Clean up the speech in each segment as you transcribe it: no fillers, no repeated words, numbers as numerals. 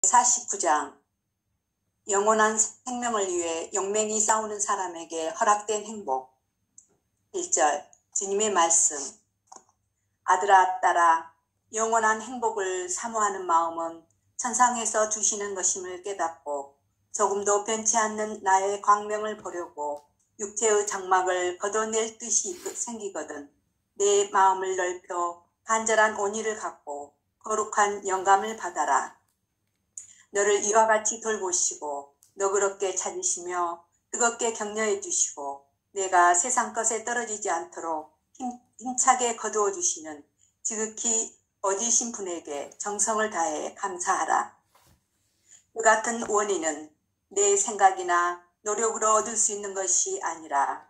49장 영원한 생명을 위해 용맹히 싸우는 사람에게 허락된 행복. 1절 주님의 말씀. 아들아 딸아, 영원한 행복을 사모하는 마음은 천상에서 주시는 것임을 깨닫고 조금도 변치 않는 나의 광명을 보려고 육체의 장막을 걷어낼 뜻이 생기거든 내 마음을 넓혀 간절한 온의를 갖고 거룩한 영감을 받아라. 너를 이와 같이 돌보시고 너그럽게 찾으시며 뜨겁게 격려해 주시고 내가 세상 것에 떨어지지 않도록 힘차게 거두어 주시는 지극히 어지신 분에게 정성을 다해 감사하라. 그 같은 원인은 내 생각이나 노력으로 얻을 수 있는 것이 아니라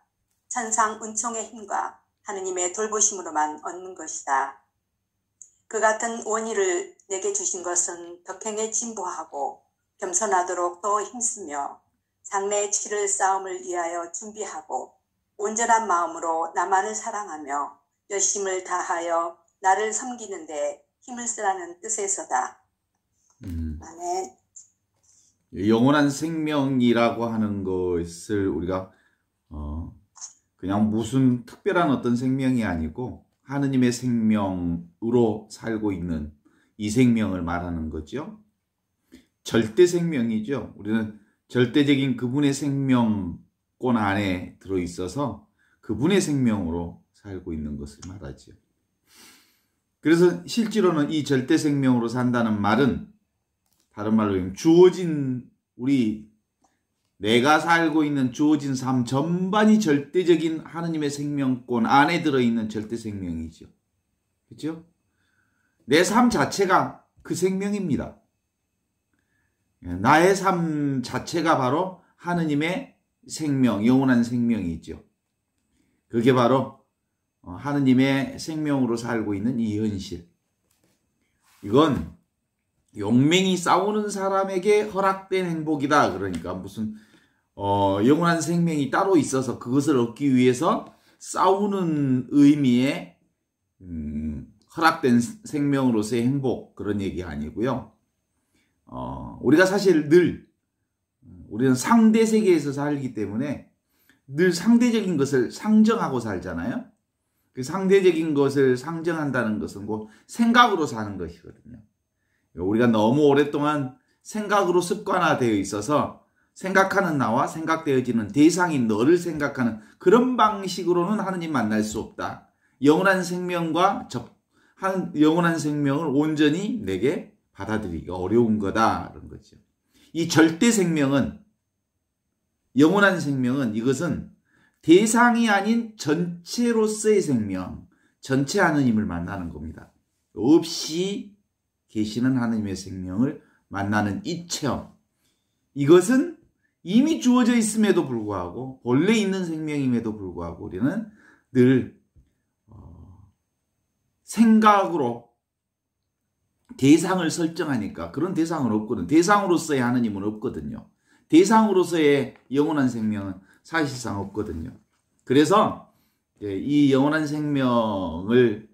천상 은총의 힘과 하느님의 돌보심으로만 얻는 것이다. 그 같은 원의를 내게 주신 것은 덕행에 진보하고 겸손하도록 더 힘쓰며 장래에 치를 싸움을 위하여 준비하고 온전한 마음으로 나만을 사랑하며 열심을 다하여 나를 섬기는 데 힘을 쓰라는 뜻에서다. 아멘. 영원한 생명이라고 하는 것을 우리가 그냥 무슨 특별한 어떤 생명이 아니고 하느님의 생명으로 살고 있는 이 생명을 말하는 거죠. 절대 생명이죠. 우리는 절대적인 그분의 생명권 안에 들어있어서 그분의 생명으로 살고 있는 것을 말하죠. 그래서 실제로는 이 절대 생명으로 산다는 말은 다른 말로 주어진 내가 살고 있는 주어진 삶 전반이 절대적인 하느님의 생명권 안에 들어있는 절대 생명이죠. 그렇죠? 내 삶 자체가 그 생명입니다. 나의 삶 자체가 바로 하느님의 생명, 영원한 생명이죠. 그게 바로 하느님의 생명으로 살고 있는 이 현실. 이건 용맹히 싸우는 사람에게 허락된 행복이다. 그러니까 무슨 영원한 생명이 따로 있어서 그것을 얻기 위해서 싸우는 의미의 허락된 생명으로서의 행복, 그런 얘기 아니고요. 우리가 사실 우리는 상대 세계에서 살기 때문에 늘 상대적인 것을 상정하고 살잖아요. 그 상대적인 것을 상정한다는 것은 곧 생각으로 사는 것이거든요. 우리가 너무 오랫동안 생각으로 습관화되어 있어서 생각하는 나와 생각되어지는 대상인 너를 생각하는 그런 방식으로는 하느님 만날 수 없다. 영원한 생명과 영원한 생명을 온전히 내게 받아들이기가 어려운 거다. 그런 거죠. 이 절대 생명은, 영원한 생명은, 이것은 대상이 아닌 전체로서의 생명, 전체 하느님을 만나는 겁니다. 없이 계시는 하느님의 생명을 만나는 이 체험. 이것은 이미 주어져 있음에도 불구하고, 본래 있는 생명임에도 불구하고 우리는 늘 생각으로 대상을 설정하니까 그런 대상은 없거든. 대상으로서의 하느님은 없거든요. 대상으로서의 영원한 생명은 사실상 없거든요. 그래서 이 영원한 생명을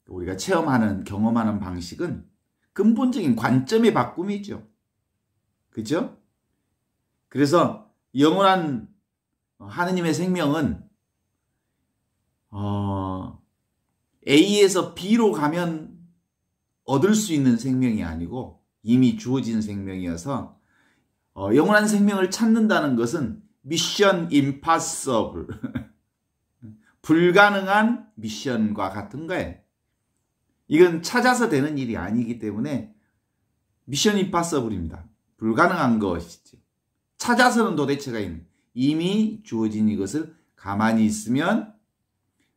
우리가 체험하는, 경험하는 방식은 근본적인 관점의 바꿈이죠. 그죠? 그래서 영원한 하느님의 생명은 A에서 B로 가면 얻을 수 있는 생명이 아니고 이미 주어진 생명이어서 영원한 생명을 찾는다는 것은 미션 임파서블 불가능한 미션과 같은 거예요. 이건 찾아서 되는 일이 아니기 때문에 미션 임파서블입니다. 불가능한 것이지. 찾아서는 도대체가 있는, 이미 주어진 이것을 가만히 있으면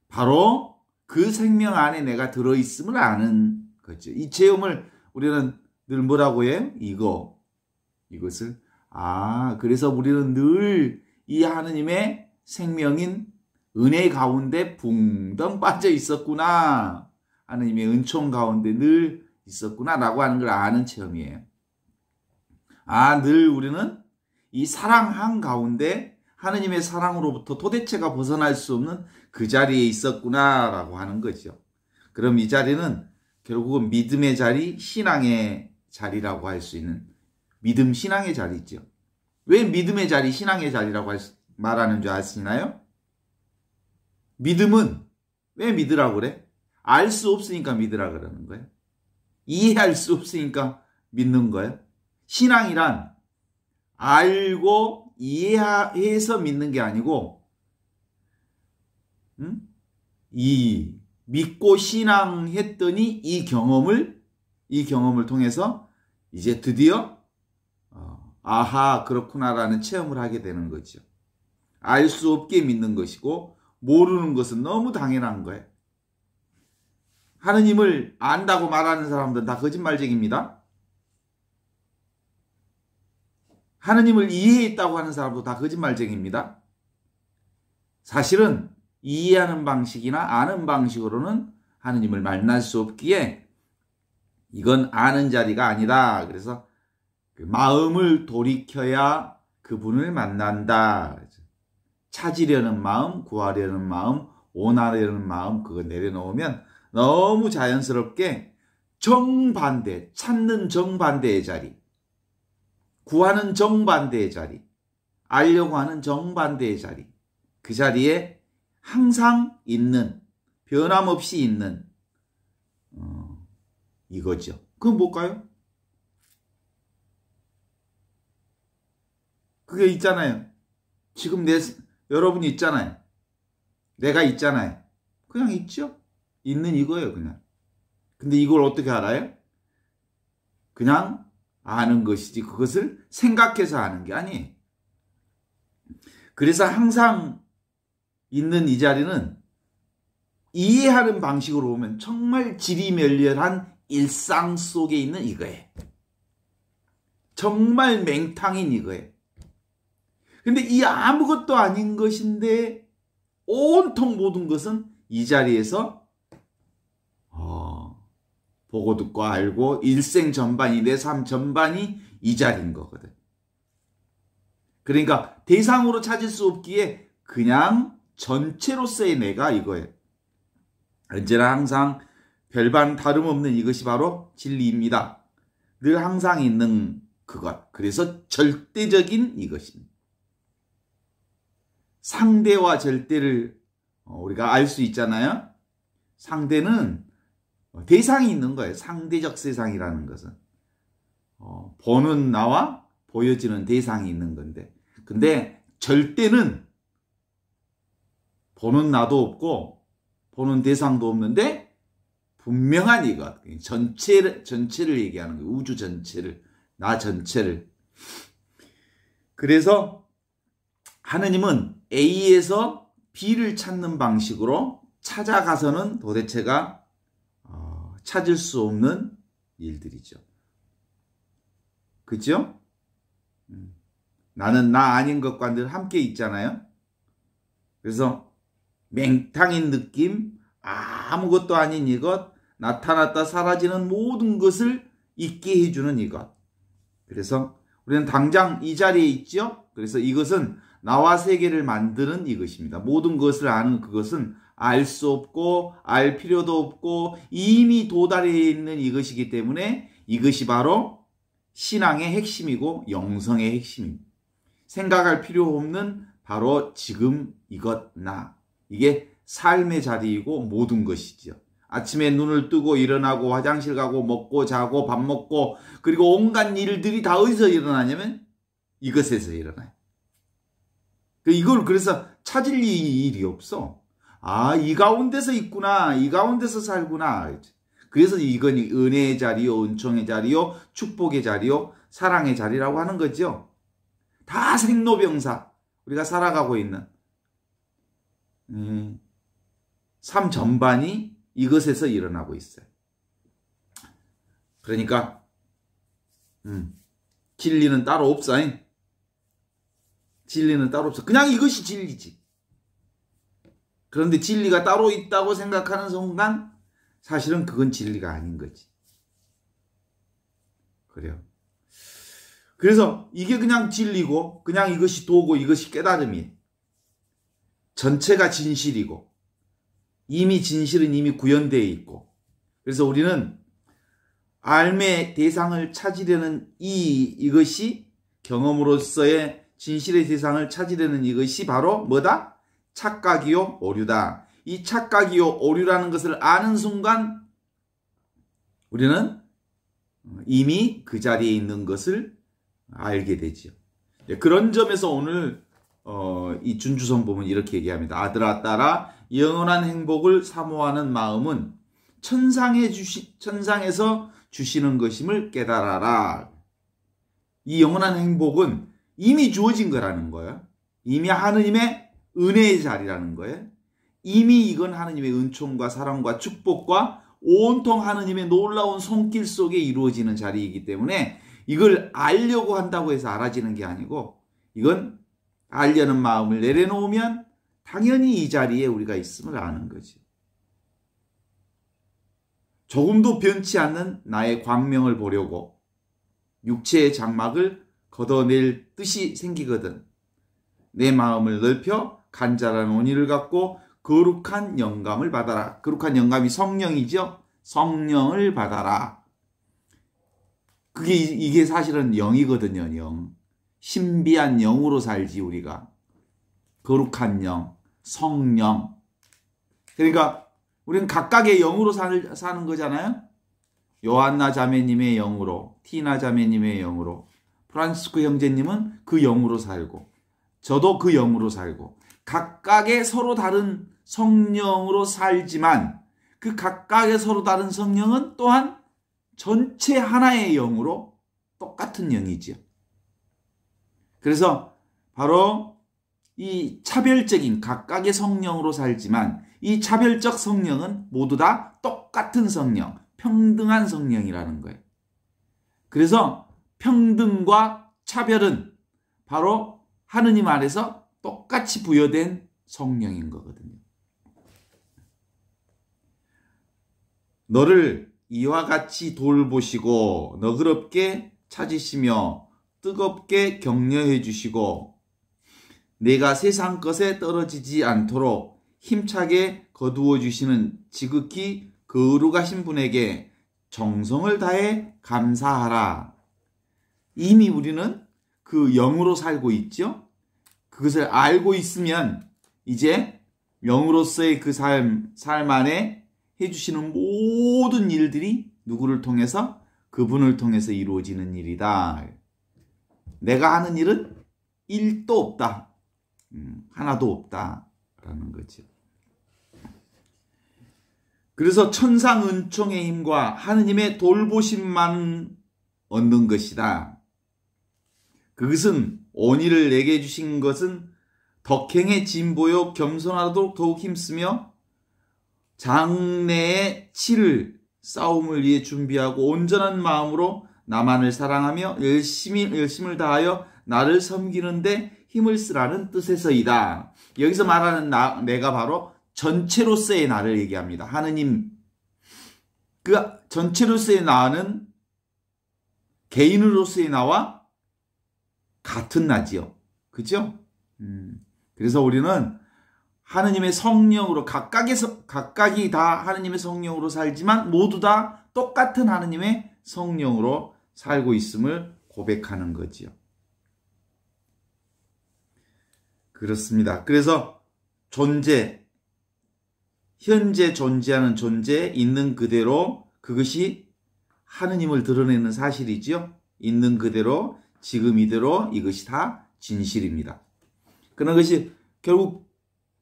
바로 그 생명 안에 내가 들어있음을 아는 거죠. 이 체험을 우리는 늘 뭐라고 해요? 이것을 그래서 우리는 늘 이 하느님의 생명인 은혜 가운데 붕덩 빠져 있었구나. 하느님의 은총 가운데 늘 있었구나 라고 하는 걸 아는 체험이에요. 늘 우리는 이 사랑 한가운데 하느님의 사랑으로부터 도대체가 벗어날 수 없는 그 자리에 있었구나 라고 하는 거죠. 그럼 이 자리는 결국은 믿음의 자리, 신앙의 자리라고 할 수 있는 믿음, 신앙의 자리죠. 왜 믿음의 자리, 신앙의 자리라고 말하는 줄 아시나요? 믿음은 왜 믿으라고 그래? 알 수 없으니까 믿으라 그러는 거예요. 이해할 수 없으니까 믿는 거예요. 신앙이란 알고 이해해서 믿는 게 아니고 이 믿고 신앙했더니 이 경험을 통해서 이제 드디어 아하 그렇구나라는 체험을 하게 되는 거죠. 알 수 없게 믿는 것이고 모르는 것은 너무 당연한 거예요. 하느님을 안다고 말하는 사람들은 다 거짓말쟁입니다. 하느님을 이해했다고 하는 사람도 다 거짓말쟁입니다. 사실은 이해하는 방식이나 아는 방식으로는 하느님을 만날 수 없기에 이건 아는 자리가 아니다. 그래서 그 마음을 돌이켜야 그분을 만난다. 찾으려는 마음, 구하려는 마음, 원하려는 마음 그거 내려놓으면 너무 자연스럽게 정반대, 찾는 정반대의 자리, 구하는 정반대의 자리, 알려고 하는 정반대의 자리, 그 자리에 항상 있는, 변함없이 있는 이거죠. 그건 뭘까요? 그게 있잖아요. 지금 여러분이 있잖아요. 내가 있잖아요. 그냥 있죠. 있는 이거예요, 그냥. 근데 이걸 어떻게 알아요? 그냥 아는 것이지 그것을 생각해서 아는 게 아니에요. 그래서 항상 있는 이 자리는 이해하는 방식으로 보면 정말 지리멸렬한 일상 속에 있는 이거예요. 정말 맹탕인 이거예요. 근데 이 아무것도 아닌 것인데 온통 모든 것은 이 자리에서 보고 듣고 알고 일생 전반이 내 삶 전반이 이 자리인 거거든. 그러니까 대상으로 찾을 수 없기에 그냥 전체로서의 내가 이거예요. 언제나 항상 별반 다름없는 이것이 바로 진리입니다. 늘 항상 있는 그것. 그래서 절대적인 이것입니다. 상대와 절대를 우리가 알 수 있잖아요. 상대는 대상이 있는 거예요. 상대적 세상이라는 것은. 보는 나와 보여지는 대상이 있는 건데. 근데 절대는 보는 나도 없고 보는 대상도 없는데 분명한 이것. 전체를 얘기하는 거예요. 우주 전체를. 나 전체를. 그래서 하느님은 A에서 B를 찾는 방식으로 찾아가서는 도대체가 찾을 수 없는 일들이죠. 그죠? 나는 나 아닌 것과 늘 함께 있잖아요. 그래서 맹탕인 느낌, 아무것도 아닌 이것, 나타났다 사라지는 모든 것을 있게 해주는 이것. 그래서 우리는 당장 이 자리에 있죠. 그래서 이것은 나와 세계를 만드는 이것입니다. 모든 것을 아는 그것은 알 수 없고 알 필요도 없고 이미 도달해 있는 이것이기 때문에 이것이 바로 신앙의 핵심이고 영성의 핵심입니다. 생각할 필요 없는 바로 지금 이것 나. 이게 삶의 자리이고 모든 것이죠. 아침에 눈을 뜨고 일어나고 화장실 가고 먹고 자고 밥 먹고 그리고 온갖 일들이 다 어디서 일어나냐면 이것에서 일어나요. 이걸 그래서 찾을 일이 없어. 이 가운데서 있구나. 이 가운데서 살구나. 그래서 이건 은혜의 자리요, 은총의 자리요, 축복의 자리요, 사랑의 자리라고 하는 거죠. 다 생로병사. 우리가 살아가고 있는 삶 전반이 이것에서 일어나고 있어요. 그러니까 진리는 따로 없어. 진리는 따로 없어. 그냥 이것이 진리지. 그런데 진리가 따로 있다고 생각하는 순간 사실은 그건 진리가 아닌 거지. 그래요. 그래서 이게 그냥 진리고 그냥 이것이 도고 이것이 깨달음이에요. 전체가 진실이고 이미 진실은 이미 구현되어 있고 그래서 우리는 삶의 대상을 찾으려는 이것이 경험으로서의 진실의 대상을 찾으려는 이것이 바로 뭐다? 착각이요 오류다. 이 착각이요 오류라는 것을 아는 순간 우리는 이미 그 자리에 있는 것을 알게 되죠. 그런 점에서 오늘 이 준주성법은 이렇게 얘기합니다. 아들아 딸아 영원한 행복을 사모하는 마음은 천상에서 주시는 것임을 깨달아라. 이 영원한 행복은 이미 주어진 거라는 거예요. 이미 하느님의 은혜의 자리라는 거예요. 이미 이건 하느님의 은총과 사랑과 축복과 온통 하느님의 놀라운 손길 속에 이루어지는 자리이기 때문에 이걸 알려고 한다고 해서 알아지는 게 아니고 이건 알려는 마음을 내려놓으면 당연히 이 자리에 우리가 있음을 아는 거지. 조금도 변치 않는 나의 광명을 보려고 육체의 장막을 걷어낼 뜻이 생기거든. 내 마음을 넓혀 간절한 온의를 갖고 거룩한 영감을 받아라. 거룩한 영감이 성령이죠. 성령을 받아라. 이게 사실은 영이거든요. 영. 신비한 영으로 살지 우리가. 거룩한 영, 성령. 그러니까 우리는 각각의 영으로 사는 거잖아요. 요한나 자매님의 영으로, 티나 자매님의 영으로, 프란시스코 형제님은 그 영으로 살고 저도 그 영으로 살고 각각의 서로 다른 성령으로 살지만 그 각각의 서로 다른 성령은 또한 전체 하나의 영으로 똑같은 영이지요. 그래서 바로 이 차별적인 각각의 성령으로 살지만 이 차별적 성령은 모두 다 똑같은 성령, 평등한 성령이라는 거예요. 그래서 평등과 차별은 바로 하느님 안에서 똑같이 부여된 성령인 거거든요. 너를 이와 같이 돌보시고 너그럽게 찾으시며 뜨겁게 격려해 주시고 내가 세상 것에 떨어지지 않도록 힘차게 거두어 주시는 지극히 거룩하신 분에게 정성을 다해 감사하라. 이미 우리는 그 영으로 살고 있죠. 그것을 알고 있으면 이제 영으로서의 그 삶 안에 해주시는 모든 일들이 누구를 통해서? 그분을 통해서 이루어지는 일이다. 내가 하는 일은 1도 없다. 하나도 없다라는 거죠. 그래서 천상 은총의 힘과 하느님의 돌보심만 얻는 것이다. 그것은 온의를 내게 주신 것은 덕행에 진보요 겸손하도록 더욱 힘쓰며 장래에 치를 싸움을 위해 준비하고 온전한 마음으로 나만을 사랑하며 열심을 다하여 나를 섬기는데 힘을 쓰라는 뜻에서이다. 여기서 말하는 내가 바로 전체로서의 나를 얘기합니다. 하느님, 그 전체로서의 나는 개인으로서의 나와 같은 나지요. 그죠? 그래서 우리는 하느님의 성령으로 각각이 다 하느님의 성령으로 살지만 모두 다 똑같은 하느님의 성령으로 살고 있음을 고백하는 거지요. 그렇습니다. 그래서 현재 존재하는 존재 있는 그대로 그것이 하느님을 드러내는 사실이지요. 있는 그대로 지금 이대로 이것이 다 진실입니다. 그런 것이 결국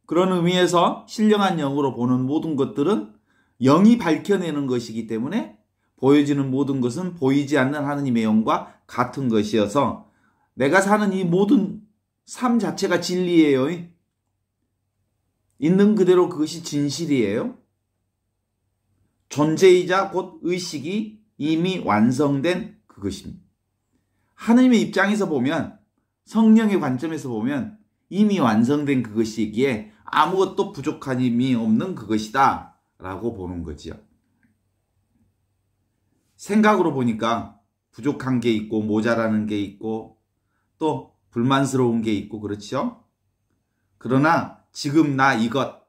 그런 의미에서 신령한 영으로 보는 모든 것들은 영이 밝혀내는 것이기 때문에 보여지는 모든 것은 보이지 않는 하느님의 영과 같은 것이어서 내가 사는 이 모든 삶 자체가 진리예요. 있는 그대로 그것이 진실이에요. 존재이자 곧 의식이 이미 완성된 그것입니다. 하느님의 입장에서 보면 성령의 관점에서 보면 이미 완성된 그것이기에 아무것도 부족한 힘이 없는 그것이다 라고 보는 거지요. 생각으로 보니까 부족한 게 있고 모자라는 게 있고 또 불만스러운 게 있고 그렇죠. 그러나 지금 나 이것,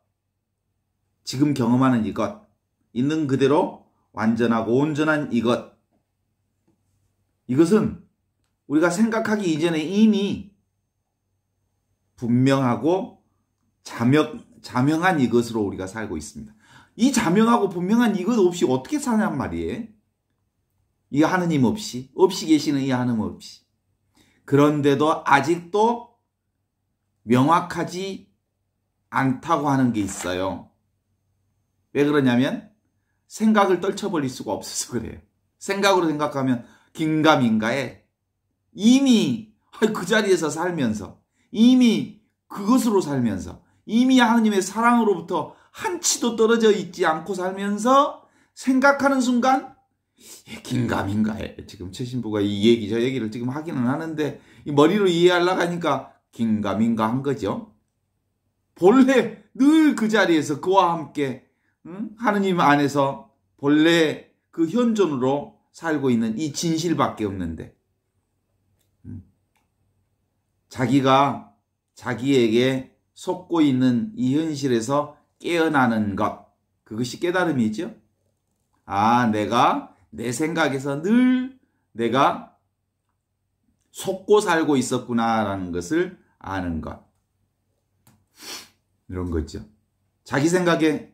지금 경험하는 이것, 있는 그대로 완전하고 온전한 이것, 이것은 우리가 생각하기 이전에 이미 분명하고 자명한 이것으로 우리가 살고 있습니다. 이 자명하고 분명한 이것 없이 어떻게 사냔 말이에요. 이 하느님 없이 계시는 이 하느님 없이. 그런데도 아직도 명확하지 않다고 하는 게 있어요. 왜 그러냐면 생각을 떨쳐버릴 수가 없어서 그래요. 생각으로 생각하면 긴가민가에 이미 그 자리에서 살면서 이미 그것으로 살면서 이미 하느님의 사랑으로부터 한치도 떨어져 있지 않고 살면서 생각하는 순간 긴가민가에 지금 최신부가 이 얘기 저 얘기를 지금 하기는 하는데 이 머리로 이해하려고 하니까 긴가민가 한 거죠. 본래 늘 그 자리에서 그와 함께 하느님 안에서 본래 그 현존으로 살고 있는 이 진실밖에 없는데 자기가 자기에게 속고 있는 이 현실에서 깨어나는 것, 그것이 깨달음이죠. 아, 내가 내 생각에서 늘 내가 속고 살고 있었구나라는 것을 아는 것. 이런 거죠. 자기 생각에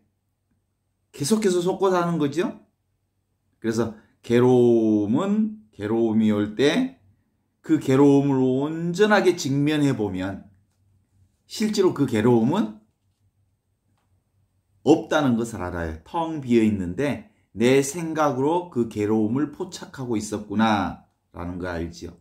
계속해서 속고 사는 거죠. 그래서 괴로움이 올 때 그 괴로움을 온전하게 직면해 보면 실제로 그 괴로움은 없다는 것을 알아요. 텅 비어 있는데 내 생각으로 그 괴로움을 포착하고 있었구나 라는 걸 알지요.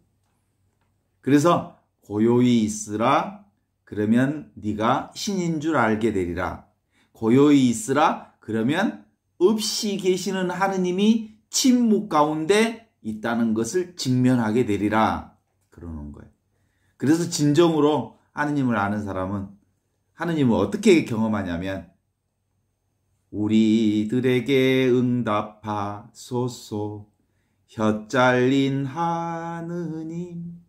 그래서 고요히 있으라 그러면 네가 신인 줄 알게 되리라. 고요히 있으라 그러면 없이 계시는 하느님이 침묵 가운데 있다는 것을 직면하게 되리라. 그러는 거예요. 그래서 진정으로 하느님을 아는 사람은 하느님을 어떻게 경험하냐면 우리들에게 응답하소서 혀 잘린 하느님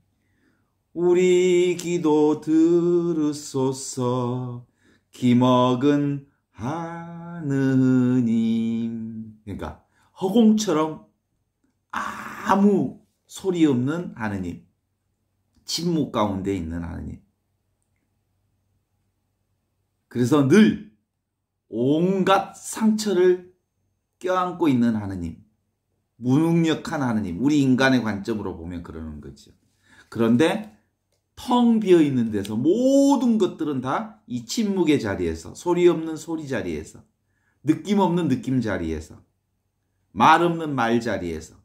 우리 기도 들으소서 기먹은 하느님. 그러니까 허공처럼 아무 소리 없는 하느님, 침묵 가운데 있는 하느님. 그래서 늘 온갖 상처를 껴안고 있는 하느님, 무능력한 하느님, 우리 인간의 관점으로 보면 그러는 거죠. 그런데 텅 비어 있는 데서 모든 것들은 다 이 침묵의 자리에서, 소리 없는 소리 자리에서, 느낌 없는 느낌 자리에서, 말 없는 말 자리에서,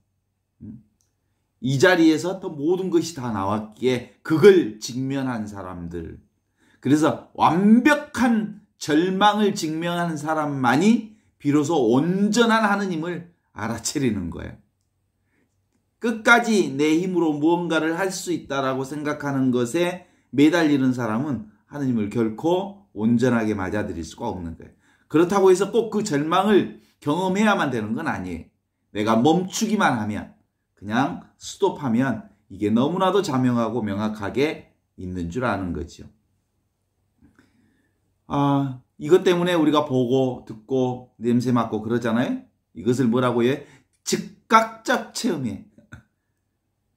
이 자리에서 또 모든 것이 다 나왔기에 그걸 직면한 사람들. 그래서 완벽한 절망을 직면한 사람만이 비로소 온전한 하느님을 알아차리는 거예요. 끝까지 내 힘으로 무언가를 할 수 있다라고 생각하는 것에 매달리는 사람은 하느님을 결코 온전하게 맞아들일 수가 없는 거예요. 그렇다고 해서 꼭 그 절망을 경험해야만 되는 건 아니에요. 내가 멈추기만 하면, 그냥 스톱하면 이게 너무나도 자명하고 명확하게 있는 줄 아는 거죠. 이것 때문에 우리가 보고 듣고 냄새 맡고 그러잖아요. 이것을 뭐라고 해요? 즉각적 체험이에요.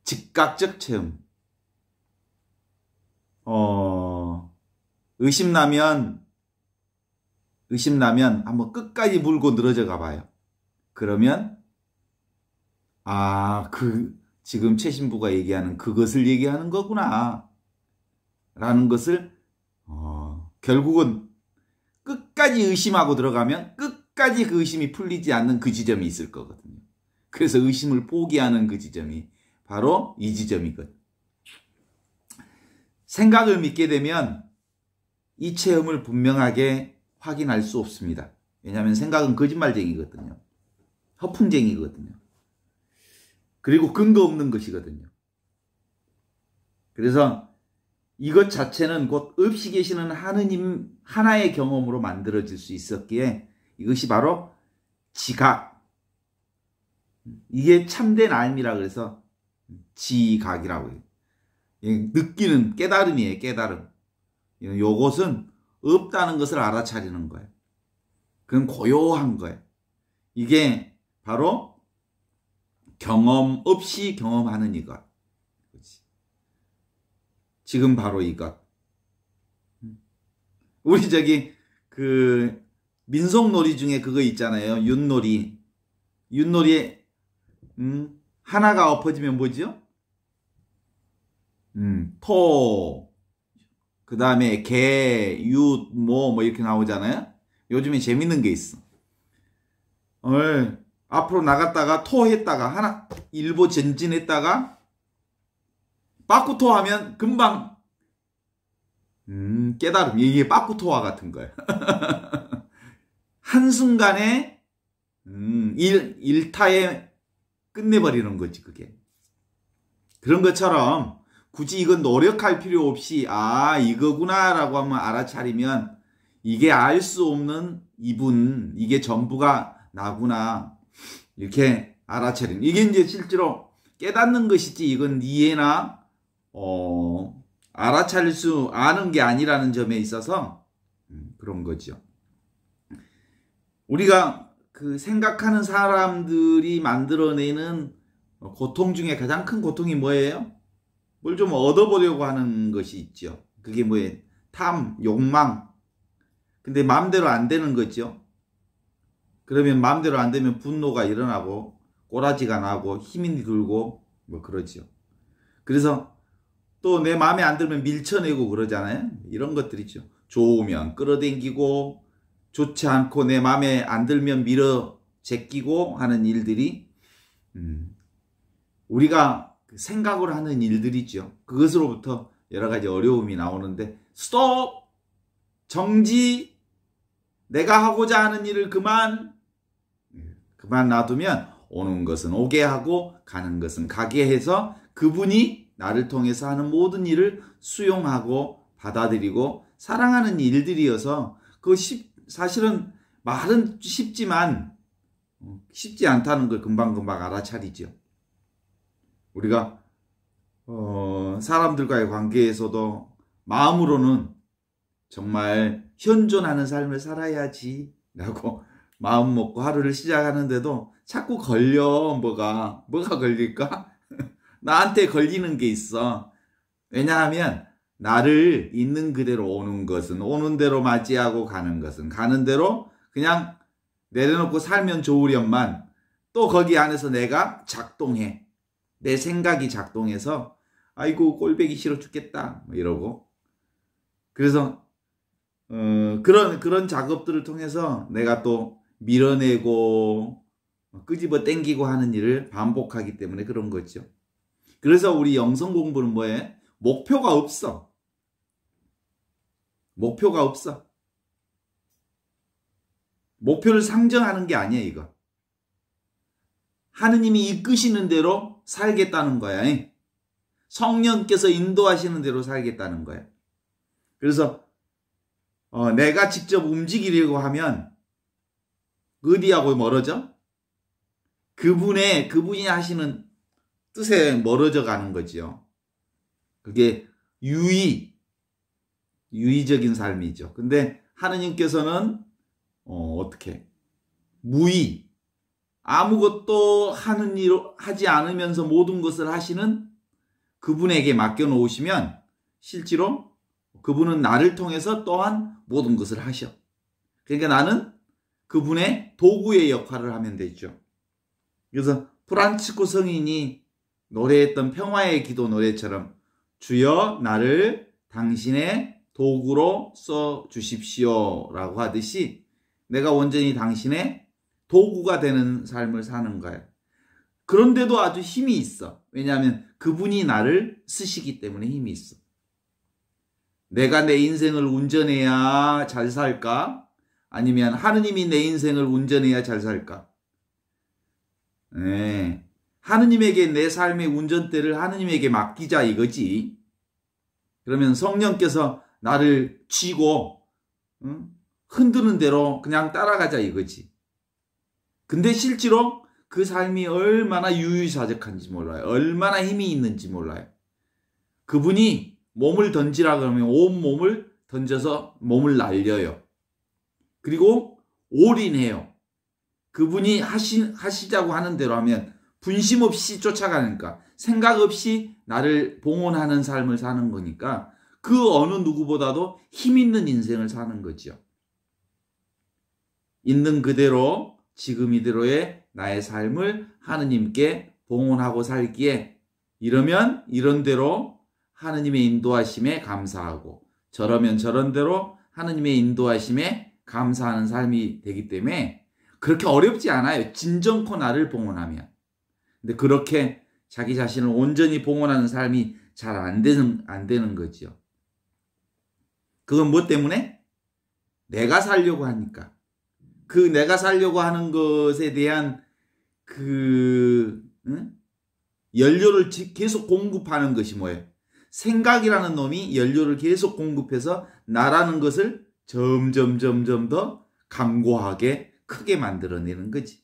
즉각적 체험. 의심나면 한번 끝까지 물고 늘어져 가봐요. 그러면 지금 최신부가 얘기하는 그것을 얘기하는 거구나 라는 것을 결국은 끝까지 의심하고 들어가면 끝까지 그 의심이 풀리지 않는 그 지점이 있을 거거든요. 그래서 의심을 포기하는 그 지점이 바로 이 지점이거든요. 생각을 믿게 되면 이 체험을 분명하게 확인할 수 없습니다. 왜냐하면 생각은 거짓말쟁이거든요. 허풍쟁이거든요. 그리고 근거 없는 것이거든요. 그래서 이것 자체는 곧 없이 계시는 하느님 하나의 경험으로 만들어질 수 있었기에 이것이 바로 지각. 이게 참된 알미라 그래서 지각이라고 해요. 느끼는 깨달음이에요. 깨달음. 요것은 없다는 것을 알아차리는 거예요. 그건 고요한 거예요. 이게 바로 경험 없이 경험하는 이것. 지금 바로 이것. 우리 저기 그 민속놀이 중에 그거 있잖아요. 윷놀이. 윷놀이에 하나가 엎어지면 뭐죠? 토, 그 다음에 개, 윷, 뭐 이렇게 나오잖아요. 요즘에 재밌는 게 있어. 앞으로 나갔다가 토했다가 하나 일보 전진했다가 빠꾸토 하면 금방 깨달음. 이게 빠꾸토와 같은 거예요. 한순간에 일타에 끝내버리는 거지 그게. 그런 것처럼 굳이 이건 노력할 필요 없이 이거구나 라고 하면 알아차리면 이게 알 수 없는 이분, 이게 전부가 나구나 이렇게 알아차리는, 이게 이제 실제로 깨닫는 것이지 이건 이해나 알아차릴 수 아는 게 아니라는 점에 있어서 그런 거죠. 우리가 그 생각하는 사람들이 만들어내는 고통 중에 가장 큰 고통이 뭐예요? 뭘 좀 얻어보려고 하는 것이 있죠. 그게 뭐예요? 탐, 욕망. 근데 마음대로 안 되는 거죠. 그러면 마음대로 안 되면 분노가 일어나고 꼬라지가 나고 힘이 들고 뭐 그러죠. 그래서 또 내 마음에 안 들면 밀쳐내고 그러잖아요. 이런 것들이죠. 좋으면 끌어당기고 좋지 않고 내 마음에 안 들면 밀어 제끼고 하는 일들이 우리가 생각으로 하는 일들이죠. 그것으로부터 여러 가지 어려움이 나오는데 스톱! 정지! 내가 하고자 하는 일을 그만 놔두면 오는 것은 오게 하고 가는 것은 가게 해서 그분이 나를 통해서 하는 모든 일을 수용하고 받아들이고 사랑하는 일들이어서 사실은 말은 쉽지만 쉽지 않다는 걸 금방금방 알아차리죠. 우리가 사람들과의 관계에서도 마음으로는 정말 현존하는 삶을 살아야지 라고 마음 먹고 하루를 시작하는데도 자꾸 걸려. 뭐가 걸릴까? 나한테 걸리는 게 있어. 왜냐하면 나를 있는 그대로 오는 것은 오는 대로 맞이하고 가는 것은 가는 대로 그냥 내려놓고 살면 좋으련만 또 거기 안에서 내가 작동해. 내 생각이 작동해서 아이고 꼴배기 싫어 죽겠다 뭐 이러고. 그래서 그런 작업들을 통해서 내가 또 밀어내고 끄집어 당기고 하는 일을 반복하기 때문에 그런 거죠. 그래서 우리 영성 공부는 뭐예요? 목표가 없어. 목표가 없어. 목표를 상정하는 게 아니야 이거. 하느님이 이끄시는 대로 살겠다는 거야. 성령께서 인도하시는 대로 살겠다는 거야. 그래서 내가 직접 움직이려고 하면 어디하고 멀어져? 그분이 하시는 뜻에 멀어져 가는 거죠. 그게 유의적인 삶이죠. 근데 하느님께서는 어떻게? 무의. 아무것도 하지 않으면서 모든 것을 하시는 그분에게 맡겨놓으시면 실제로 그분은 나를 통해서 또한 모든 것을 하셔. 그러니까 나는 그분의 도구의 역할을 하면 되죠. 그래서 프란치스코 성인이 노래했던 평화의 기도 노래처럼 주여 나를 당신의 도구로 써주십시오 라고 하듯이 내가 온전히 당신의 도구가 되는 삶을 사는 거예요. 그런데도 아주 힘이 있어. 왜냐하면 그분이 나를 쓰시기 때문에 힘이 있어. 내가 내 인생을 운전해야 잘 살까? 아니면 하느님이 내 인생을 운전해야 잘 살까? 네. 하느님에게 내 삶의 운전대를 하느님에게 맡기자 이거지. 그러면 성령께서 나를 쥐고 흔드는 대로 그냥 따라가자 이거지. 근데 실제로 그 삶이 얼마나 유유자적한지 몰라요. 얼마나 힘이 있는지 몰라요. 그분이 몸을 던지라 그러면 온 몸을 던져서 몸을 날려요. 그리고 올인해요. 그분이 하시자고 하는 대로 하면 분심 없이 쫓아가니까, 생각 없이 나를 봉헌하는 삶을 사는 거니까 그 어느 누구보다도 힘 있는 인생을 사는 거죠. 있는 그대로 지금 이대로의 나의 삶을 하느님께 봉헌하고 살기에, 이러면 이런 대로 하느님의 인도하심에 감사하고, 저러면 저런 대로 하느님의 인도하심에 감사하는 삶이 되기 때문에 그렇게 어렵지 않아요. 진정코 나를 봉헌하면. 근데 그렇게 자기 자신을 온전히 봉헌하는 삶이 잘 안 되는 거죠. 그건 뭐 때문에? 내가 살려고 하니까. 그 내가 살려고 하는 것에 대한 연료를 계속 공급하는 것이 뭐예요? 생각이라는 놈이 연료를 계속 공급해서 나라는 것을 점점 더 강고하게 크게 만들어내는 거지.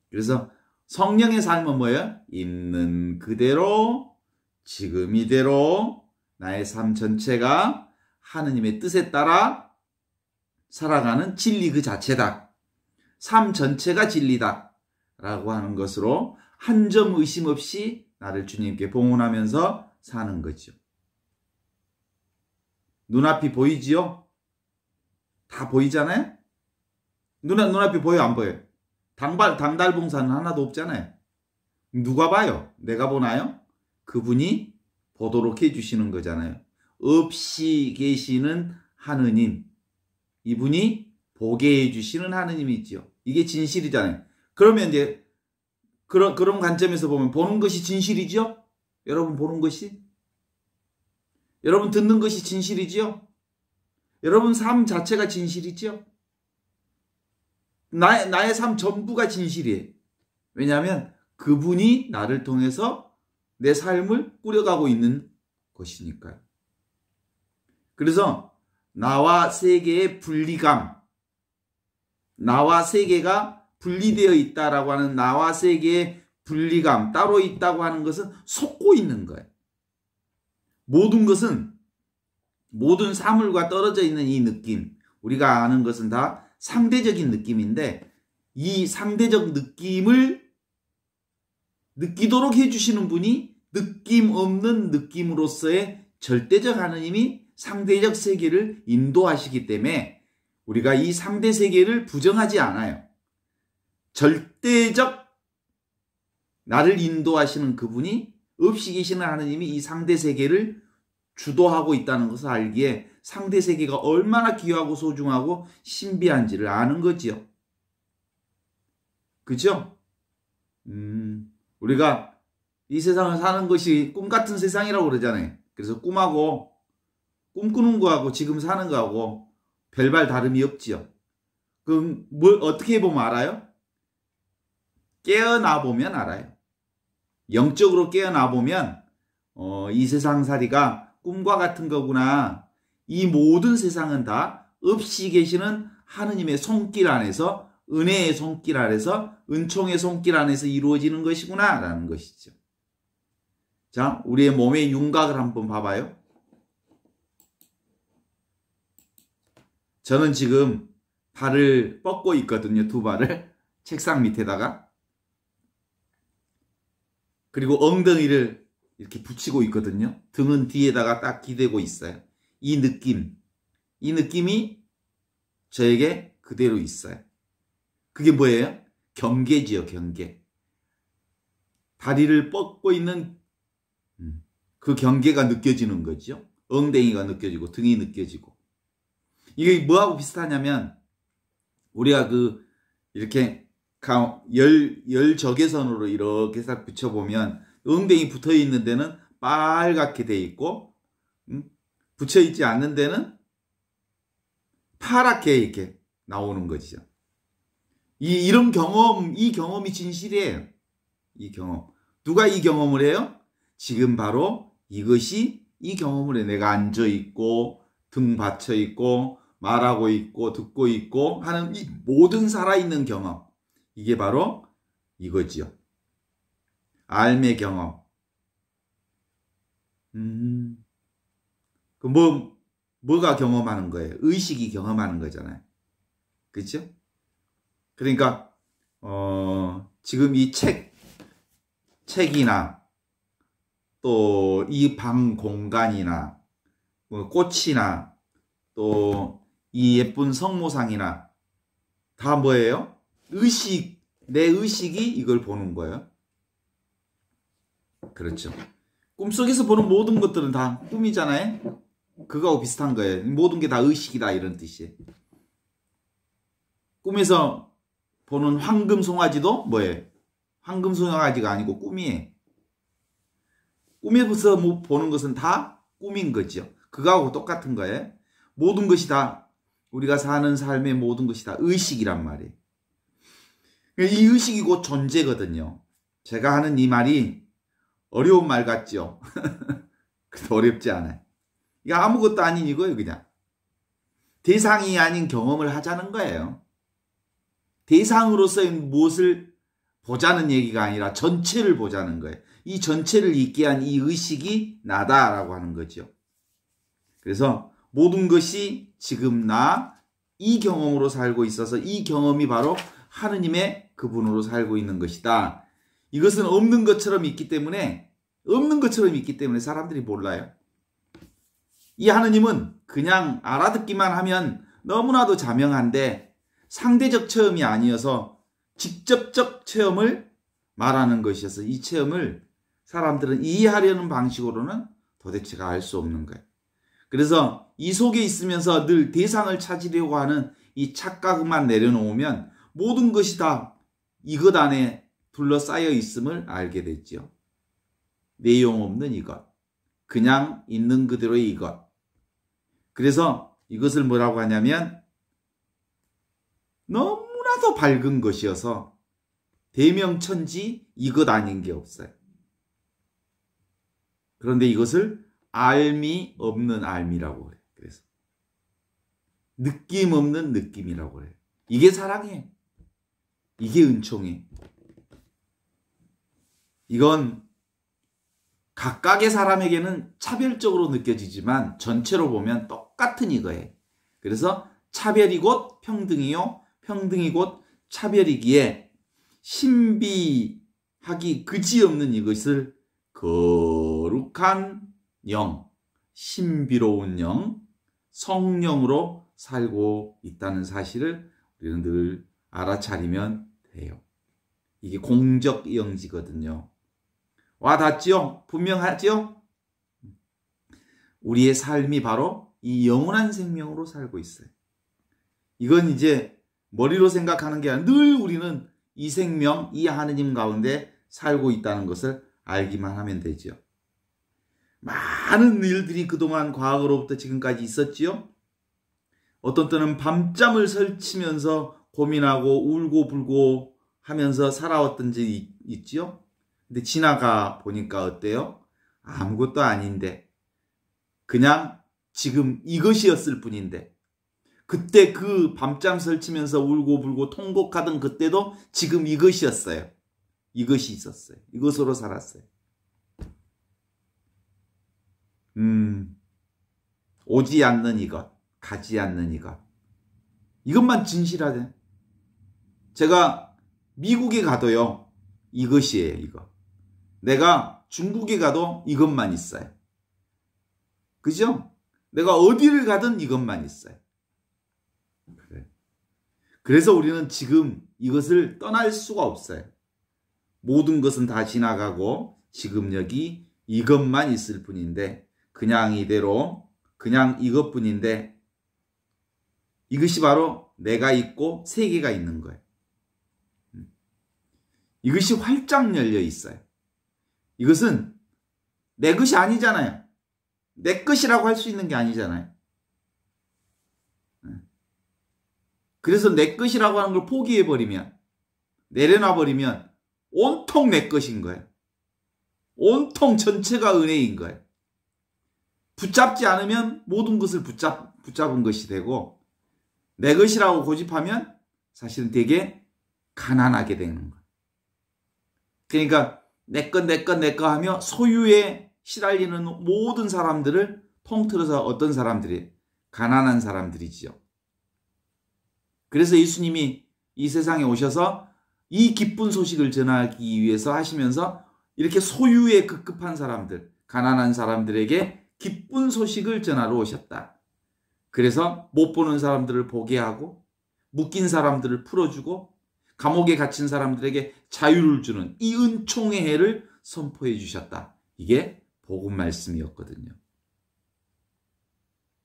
그래서 성령의 삶은 뭐예요? 있는 그대로 지금 이대로 나의 삶 전체가 하느님의 뜻에 따라 살아가는 진리 그 자체다. 삶 전체가 진리다 라고 하는 것으로 한 점 의심 없이 나를 주님께 봉헌하면서 사는 거죠. 눈앞이 보이지요? 다 보이잖아요? 눈앞이 보여 안 보여요? 당달봉사는 하나도 없잖아요. 누가 봐요? 내가 보나요? 그분이 보도록 해주시는 거잖아요. 없이 계시는 하느님, 이분이 보게 해주시는 하느님이지요. 이게 진실이잖아요. 그러면 이제 그런 관점에서 보면 보는 것이 진실이지요? 여러분 보는 것이? 여러분 듣는 것이 진실이지요? 여러분 삶 자체가 진실이지요? 나의 삶 전부가 진실이에요. 왜냐하면 그분이 나를 통해서 내 삶을 꾸려가고 있는 것이니까요. 그래서 나와 세계의 분리감, 나와 세계가 분리되어 있다라고 하는 나와 세계의 분리감, 따로 있다고 하는 것은 속고 있는 거예요. 모든 것은, 모든 사물과 떨어져 있는 이 느낌, 우리가 아는 것은 다 상대적인 느낌인데, 이 상대적 느낌을 느끼도록 해주시는 분이 느낌 없는 느낌으로서의 절대적 하느님이 상대적 세계를 인도하시기 때문에 우리가 이 상대 세계를 부정하지 않아요. 절대적 나를 인도하시는 그분이, 없이 계시는 하느님이 이 상대 세계를 주도하고 있다는 것을 알기에 상대 세계가 얼마나 귀하고 소중하고 신비한지를 아는 거지요. 그죠? 우리가 이 세상을 사는 것이 꿈 같은 세상이라고 그러잖아요. 그래서 꿈하고, 꿈꾸는 거하고 지금 사는 거하고 별반 다름이 없지요. 그럼 뭘 어떻게 보면 알아요? 깨어나 보면 알아요. 영적으로 깨어나 보면 이 세상살이가 꿈과 같은 거구나. 이 모든 세상은 다 없이 계시는 하느님의 손길 안에서, 은혜의 손길 안에서, 은총의 손길 안에서 이루어지는 것이구나 라는 것이죠. 자, 우리의 몸의 윤곽을 한번 봐봐요. 저는 지금 발을 뻗고 있거든요. 두 발을 책상 밑에다가. 그리고 엉덩이를 이렇게 붙이고 있거든요. 등은 뒤에다가 딱 기대고 있어요. 이 느낌이 저에게 그대로 있어요. 그게 뭐예요? 경계지요, 경계. 다리를 뻗고 있는 그 경계가 느껴지는 거죠. 엉덩이가 느껴지고 등이 느껴지고. 이게 뭐하고 비슷하냐면 우리가 이렇게 열 적외선으로 이렇게 싹 붙여보면 엉덩이 붙어있는 데는 빨갛게 돼 있고 붙여있지 않는 데는 파랗게 이렇게 나오는 거죠. 이런 경험, 이 경험이 진실이에요. 이 경험. 누가 이 경험을 해요? 지금 바로 이것이 이 경험을 해. 내가 앉아있고 등 받쳐있고 말하고 있고 듣고 있고 하는 이 모든 살아있는 경험. 이게 바로 이거지요. 알매 경험. 뭐가 경험하는 거예요? 의식이 경험하는 거잖아요. 그렇죠? 그러니까 지금 이 책, 책이나 또 이 방 공간이나 뭐 꽃이나 또 이 예쁜 성모상이나 다 뭐예요? 의식, 내 의식이 이걸 보는 거예요. 그렇죠. 꿈속에서 보는 모든 것들은 다 꿈이잖아요. 그거하고 비슷한 거예요. 모든 게 다 의식이다 이런 뜻이에요. 꿈에서 보는 황금 송아지도 뭐예요? 황금 송아지가 아니고 꿈이에요. 꿈에서 보는 것은 다 꿈인 거죠. 그거하고 똑같은 거예요. 모든 것이 다 우리가 사는 삶의 모든 것이 다 의식이란 말이에요. 이 의식이 곧 존재거든요. 제가 하는 이 말이 어려운 말 같죠? 그래도 어렵지 않아요. 이거 아무것도 아닌 이거예요, 그냥. 대상이 아닌 경험을 하자는 거예요. 대상으로서의 무엇을 보자는 얘기가 아니라 전체를 보자는 거예요. 이 전체를 있게 한 이 의식이 나다라고 하는 거죠. 그래서 모든 것이 지금 나, 이 경험으로 살고 있어서 이 경험이 바로 하느님의 그분으로 살고 있는 것이다. 이것은 없는 것처럼 있기 때문에 사람들이 몰라요. 이 하느님은 그냥 알아듣기만 하면 너무나도 자명한데 상대적 체험이 아니어서 직접적 체험을 말하는 것이어서 이 체험을 사람들은 이해하려는 방식으로는 도대체가 알 수 없는 거예요. 그래서 이 속에 있으면서 늘 대상을 찾으려고 하는 이 착각만 내려놓으면 모든 것이 다 이것 안에 둘러싸여 있음을 알게 됐죠. 내용 없는 이것, 그냥 있는 그대로의 이것. 그래서 이것을 뭐라고 하냐면 너무나도 밝은 것이어서 대명천지 이것 아닌 게 없어요. 그런데 이것을 알미 없는 알미라고 해요. 그래서 느낌 없는 느낌이라고 해요. 이게 사랑이에요. 이게 은총이에요. 이건 각각의 사람에게는 차별적으로 느껴지지만 전체로 보면 똑같은 이거예요. 그래서 차별이 곧 평등이요, 평등이 곧 차별이기에 신비하기 그지없는 이것을 거룩한 영, 신비로운 영, 성령으로 살고 있다는 사실을 우리는 늘 알아차리면 돼요. 이게 공적 영지거든요. 와 닿지요? 분명하지요? 우리의 삶이 바로 이 영원한 생명으로 살고 있어요. 이건 이제 머리로 생각하는 게 아니라 늘 우리는 이 생명, 이 하느님 가운데 살고 있다는 것을 알기만 하면 되죠. 많은 일들이 그동안 과거로부터 지금까지 있었지요. 어떤 때는 밤잠을 설치면서 고민하고 울고 불고 하면서 살아왔던 적이 있지요. 근데 지나가 보니까 어때요? 아무것도 아닌데 그냥 지금 이것이었을 뿐인데 그때 그 밤잠 설치면서 울고 불고 통곡하던 그때도 지금 이것이었어요. 이것이 있었어요. 이것으로 살았어요. 오지 않는 이것, 가지 않는 이것. 이것만 진실하대. 제가 미국에 가도요. 이것이에요. 이거. 내가 중국에 가도 이것만 있어요. 그죠? 내가 어디를 가든 이것만 있어요. 그래. 그래서 우리는 지금 이것을 떠날 수가 없어요. 모든 것은 다 지나가고 지금 여기 이것만 있을 뿐인데 그냥 이대로 그냥 이것뿐인데 이것이 바로 내가 있고 세계가 있는 거예요. 이것이 활짝 열려 있어요. 이것은 내 것이 아니잖아요. 내 것이라고 할 수 있는 게 아니잖아요. 그래서 내 것이라고 하는 걸 포기해버리면 내려놔버리면 온통 내 것인 거예요. 온통 전체가 은혜인 거예요. 붙잡지 않으면 모든 것을 붙잡은 것이 되고 내 것이라고 고집하면 사실은 되게 가난하게 되는 거예요. 그러니까 내 것 하며 소유에 시달리는 모든 사람들을 통틀어서 어떤 사람들이 가난한 사람들이지요. 그래서 예수님이 이 세상에 오셔서 이 기쁜 소식을 전하기 위해서 하시면서 이렇게 소유에 급급한 사람들, 가난한 사람들에게 기쁜 소식을 전하러 오셨다. 그래서 못 보는 사람들을 보게 하고 묶인 사람들을 풀어주고 감옥에 갇힌 사람들에게 자유를 주는 이 은총의 해를 선포해 주셨다. 이게 복음 말씀이었거든요.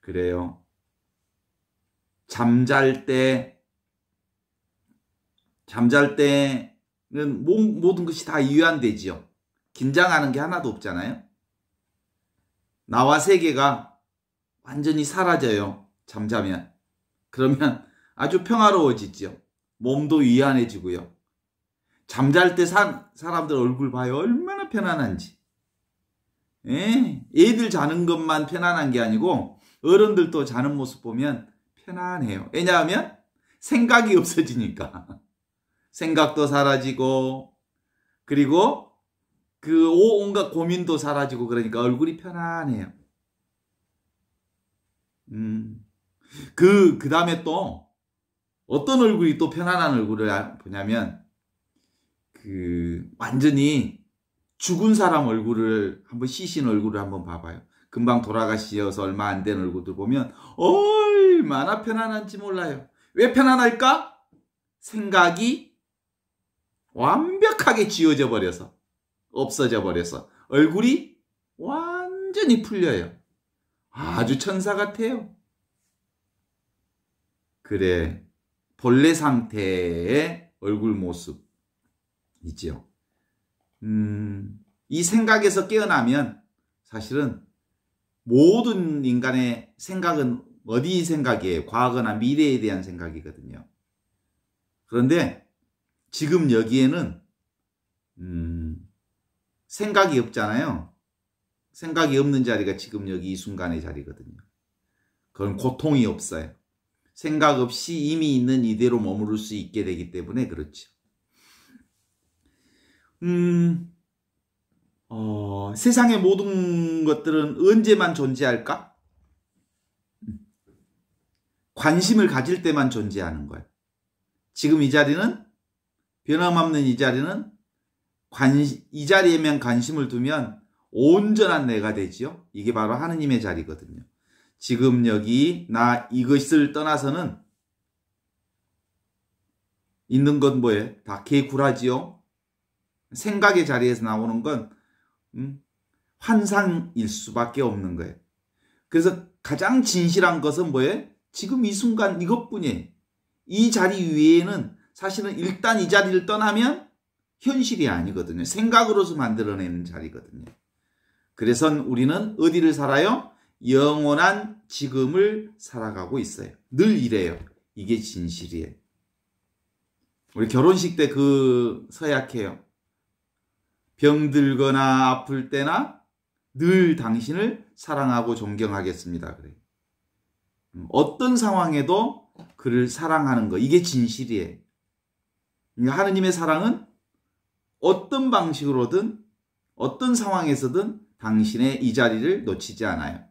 그래요. 잠잘 때는 모든 것이 다 이완되지요. 긴장하는 게 하나도 없잖아요. 나와 세계가 완전히 사라져요. 잠자면. 그러면 아주 평화로워지죠. 몸도 위안해지고요. 잠잘 때 사람들 얼굴 봐요. 얼마나 편안한지. 애들 자는 것만 편안한 게 아니고 어른들도 자는 모습 보면 편안해요. 왜냐하면 생각이 없어지니까. 생각도 사라지고 그리고 그 온갖 고민도 사라지고 그러니까 얼굴이 편안해요. 그 다음에 또 어떤 얼굴이 또 편안한 얼굴을 보냐면 완전히 죽은 사람 얼굴을 한번 시신 얼굴을 한번 봐봐요. 금방 돌아가시어서 얼마 안 된 얼굴들 보면 얼마나 편안한지 몰라요. 왜 편안할까? 생각이 완벽하게 지워져 버려서 없어져 버려서 얼굴이 완전히 풀려요. 아주 천사 같아요. 그래, 본래 상태의 얼굴 모습이죠. 이 생각에서 깨어나면 사실은 모든 인간의 생각은 어디 생각이에요? 과거나 미래에 대한 생각이거든요. 그런데 지금 여기에는 생각이 없잖아요. 생각이 없는 자리가 지금 여기 이 순간의 자리거든요. 그건 고통이 없어요. 생각 없이 이미 있는 이대로 머무를 수 있게 되기 때문에 그렇죠. 세상의 모든 것들은 언제만 존재할까? 관심을 가질 때만 존재하는 거예요. 지금 이 자리는, 변함없는 이 자리는 이 자리에만 관심을 두면 온전한 내가 되지요. 이게 바로 하느님의 자리거든요. 지금 여기 나 이것을 떠나서는 있는 건 뭐예요? 다 개구라지요. 생각의 자리에서 나오는 건 환상일 수밖에 없는 거예요. 그래서 가장 진실한 것은 뭐예요? 지금 이 순간 이것뿐이에요. 이 자리 위에는 사실은 일단 이 자리를 떠나면 현실이 아니거든요. 생각으로서 만들어내는 자리거든요. 그래서 우리는 어디를 살아요? 영원한 지금을 살아가고 있어요. 늘 이래요. 이게 진실이에요. 우리 결혼식 때 서약해요. 병들거나 아플 때나 늘 당신을 사랑하고 존경하겠습니다. 그래요. 어떤 상황에도 그를 사랑하는 거, 이게 진실이에요. 하느님의 사랑은 어떤 방식으로든 어떤 상황에서든 당신의 이 자리를 놓치지 않아요.